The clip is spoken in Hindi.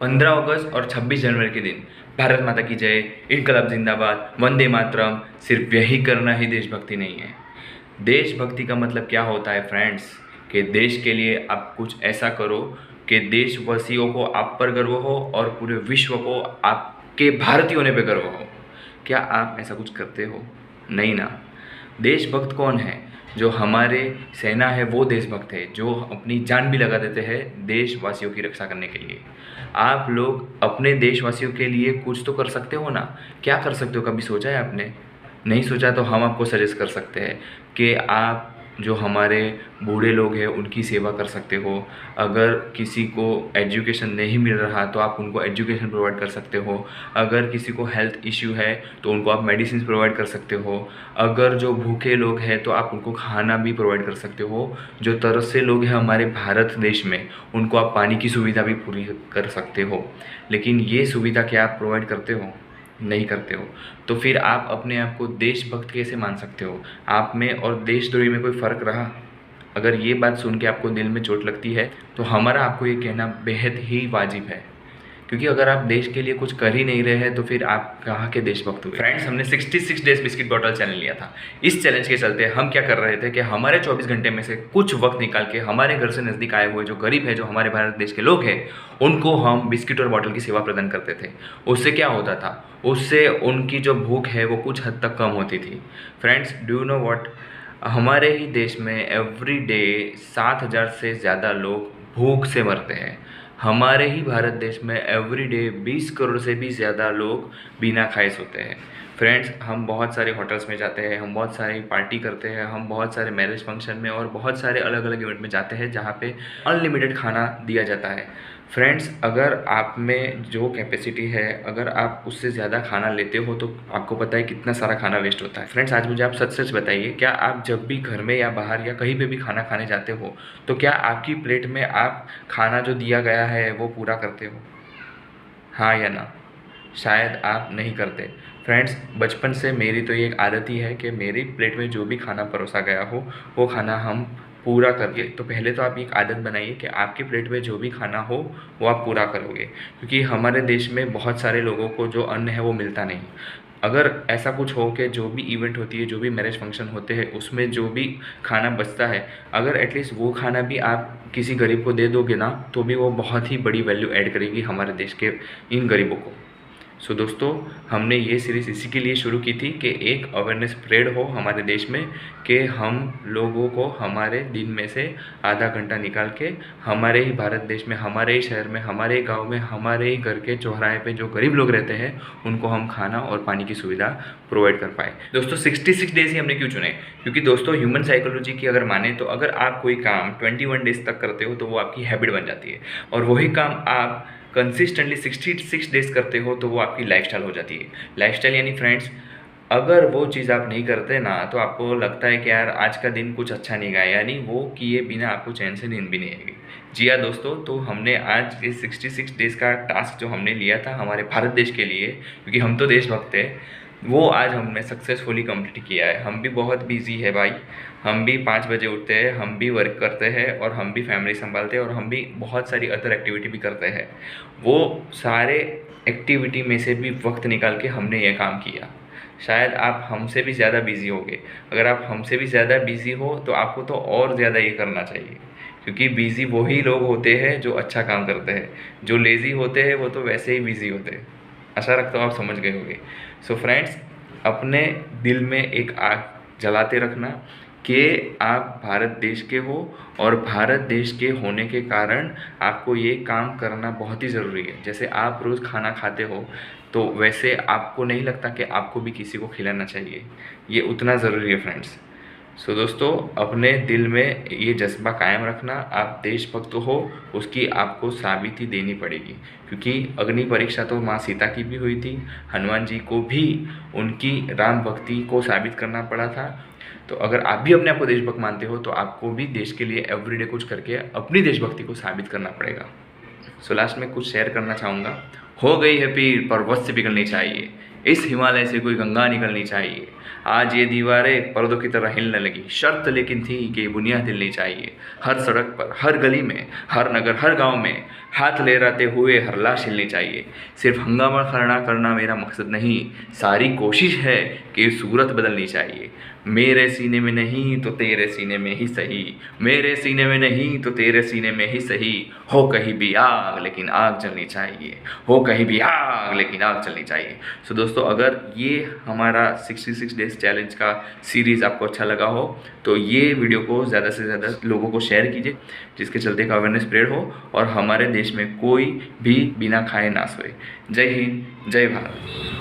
15 अगस्त और 26 जनवरी के दिन भारत माता की जय, इनकलाब जिंदाबाद, वंदे मातरम, सिर्फ यही करना ही देशभक्ति नहीं है। देशभक्ति का मतलब क्या होता है फ्रेंड्स? कि देश के लिए आप कुछ ऐसा करो कि देशवासियों को आप पर गर्व हो और पूरे विश्व को आपके भारतीय होने पर गर्व हो। क्या आप ऐसा कुछ करते हो? नहीं ना। देशभक्त कौन है? जो हमारे सेना है वो देशभक्त है, जो अपनी जान भी लगा देते हैं देशवासियों की रक्षा करने के लिए। आप लोग अपने देशवासियों के लिए कुछ तो कर सकते हो ना। क्या कर सकते हो, कभी सोचा है आपने? नहीं सोचा तो हम आपको सजेस्ट कर सकते हैं कि आप जो हमारे बूढ़े लोग हैं उनकी सेवा कर सकते हो। अगर किसी को एजुकेशन नहीं मिल रहा तो आप उनको एजुकेशन प्रोवाइड कर सकते हो। अगर किसी को हेल्थ इश्यू है तो उनको आप मेडिसिन प्रोवाइड कर सकते हो। अगर जो भूखे लोग हैं तो आप उनको खाना भी प्रोवाइड कर सकते हो। जो तरसे लोग हैं हमारे भारत देश में, उनको आप पानी की सुविधा भी पूरी कर सकते हो। लेकिन ये सुविधा क्या आप प्रोवाइड करते हो? नहीं करते हो। तो फिर आप अपने आप को देशभक्त कैसे मान सकते हो? आप में और देशद्रोही में कोई फ़र्क रहा? अगर ये बात सुन के आपको दिल में चोट लगती है तो हमारा आपको ये कहना बेहद ही वाजिब है, क्योंकि अगर आप देश के लिए कुछ कर ही नहीं रहे हैं तो फिर आप कहाँ के देशभक्त हुए? फ्रेंड्स, हमने 66 डेज बिस्किट बॉटल चैलेंज लिया था। इस चैलेंज के चलते हम क्या कर रहे थे कि हमारे 24 घंटे में से कुछ वक्त निकाल के हमारे घर से नज़दीक आए हुए जो गरीब है, जो हमारे भारत देश के लोग हैं, उनको हम बिस्किट और बॉटल की सेवा प्रदान करते थे। उससे क्या होता था? उससे उनकी जो भूख है वो कुछ हद तक कम होती थी। Friends, do you know what? हमारे ही देश में एवरी डे 7,000 से ज़्यादा लोग भूख से मरते हैं। हमारे ही भारत देश में एवरी डे 20 करोड़ से भी ज़्यादा लोग बिना खाए सोते हैं। फ्रेंड्स, हम बहुत सारे होटल्स में जाते हैं, हम बहुत सारी पार्टी करते हैं, हम बहुत सारे मैरिज फंक्शन में और बहुत सारे अलग अलग इवेंट में जाते हैं जहाँ पे अनलिमिटेड खाना दिया जाता है। फ्रेंड्स, अगर आप में जो कैपेसिटी है, अगर आप उससे ज़्यादा खाना लेते हो तो आपको पता है कितना सारा खाना वेस्ट होता है। फ्रेंड्स, आज मुझे आप सच सच बताइए, क्या आप जब भी घर में या बाहर या कहीं पे भी खाना खाने जाते हो तो क्या आपकी प्लेट में आप खाना जो दिया गया है वो पूरा करते हो? हाँ या ना? शायद आप नहीं करते। फ्रेंड्स, बचपन से मेरी तो ये एक आदत ही है कि मेरी प्लेट में जो भी खाना परोसा गया हो वो खाना हम पूरा करिए। तो पहले तो आप एक आदत बनाइए कि आपकी प्लेट में जो भी खाना हो वो आप पूरा करोगे, क्योंकि हमारे देश में बहुत सारे लोगों को जो अन्न है वो मिलता नहीं। अगर ऐसा कुछ हो कि जो भी इवेंट होती है, जो भी मैरिज फंक्शन होते हैं, उसमें जो भी खाना बचता है, अगर एटलीस्ट वो खाना भी आप किसी गरीब को दे दोगे ना, तो भी वो बहुत ही बड़ी वैल्यू ऐड करेगी हमारे देश के इन गरीबों को। सो दोस्तों, हमने ये सीरीज़ इसी के लिए शुरू की थी कि एक अवेयरनेस स्प्रेड हो हमारे देश में, कि हम लोगों को हमारे दिन में से आधा घंटा निकाल के हमारे ही भारत देश में, हमारे ही शहर में, हमारे ही गांव में, हमारे ही घर के चौराहे पे जो गरीब लोग रहते हैं उनको हम खाना और पानी की सुविधा प्रोवाइड कर पाए। दोस्तों, 66 डेज ही हमने क्यों चुने? क्योंकि दोस्तों, ह्यूमन साइकोलॉजी की अगर माने तो अगर आप कोई काम 21 डेज तक करते हो तो वो आपकी हैबिट बन जाती है, और वही काम आप कंसिस्टेंटली 66 डेज करते हो तो वो आपकी लाइफस्टाइल हो जाती है। लाइफस्टाइल यानी फ्रेंड्स, अगर वो चीज़ आप नहीं करते ना तो आपको लगता है कि यार आज का दिन कुछ अच्छा नहीं गया, यानी वो किए बिना आपको चैन से नींद भी नहीं आएगी। जी हाँ दोस्तों, तो हमने आज ये 66 डेज़ का टास्क जो हमने लिया था हमारे भारत देश के लिए, क्योंकि हम तो देशभक्त हैं, वो आज हमने सक्सेसफुली कंप्लीट किया है। हम भी बहुत बिजी है भाई, हम भी 5 बजे उठते हैं, हम भी वर्क करते हैं और हम भी फैमिली संभालते हैं और हम भी बहुत सारी अदर एक्टिविटी भी करते हैं। वो सारे एक्टिविटी में से भी वक्त निकाल के हमने ये काम किया। शायद आप हमसे भी ज़्यादा बिजी होगे। अगर आप हमसे भी ज़्यादा बिजी हो तो आपको तो और ज़्यादा ये करना चाहिए, क्योंकि बिजी वही लोग होते हैं जो अच्छा काम करते हैं। जो लेज़ी होते हैं वो तो वैसे ही बिजी होते हैं। आशा रखता हूँ आप समझ गए होंगे। सो फ्रेंड्स, अपने दिल में एक आग जलाते रखना कि आप भारत देश के हो, और भारत देश के होने के कारण आपको ये काम करना बहुत ही ज़रूरी है। जैसे आप रोज़ खाना खाते हो तो वैसे आपको नहीं लगता कि आपको भी किसी को खिलाना चाहिए? ये उतना ज़रूरी है फ्रेंड्स। सो दोस्तों, अपने दिल में ये जज्बा कायम रखना। आप देशभक्त हो, उसकी आपको साबिती देनी पड़ेगी, क्योंकि अग्नि परीक्षा तो माँ सीता की भी हुई थी, हनुमान जी को भी उनकी राम भक्ति को साबित करना पड़ा था। तो अगर आप भी अपने आप को देशभक्त मानते हो तो आपको भी देश के लिए एवरीडे कुछ करके अपनी देशभक्ति को साबित करना पड़ेगा। सो लास्ट में कुछ शेयर करना चाहूँगा। हो गई है पीर पर वश से पिघलनी चाहिए। इस हिमालय से कोई गंगा निकलनी चाहिए। आज ये दीवारें पर्दों की तरह हिलने लगी, शर्त लेकिन थी कि ये बुनियाद हिलनी चाहिए। हर सड़क पर, हर गली में, हर नगर, हर गांव में हाथ लहराते हुए हर लाश हिलनी चाहिए। सिर्फ हंगामा खड़ा करना मेरा मकसद नहीं, सारी कोशिश है कि सूरत बदलनी चाहिए। मेरे सीने में नहीं तो तेरे सीने में ही सही, मेरे सीने में नहीं तो तेरे सीने में ही सही। हो कहीं भी आग लेकिन आग जलनी चाहिए, हो कहीं भी आग लेकिन आग जलनी चाहिए। सो दोस्तों, अगर ये हमारा 66 डेज चैलेंज का सीरीज़ आपको अच्छा लगा हो तो ये वीडियो को ज़्यादा से ज़्यादा लोगों को शेयर कीजिए, जिसके चलते का अवेयरनेस स्प्रेड हो और हमारे देश में कोई भी बिना खाए ना सोए। जय हिंद, जय भारत।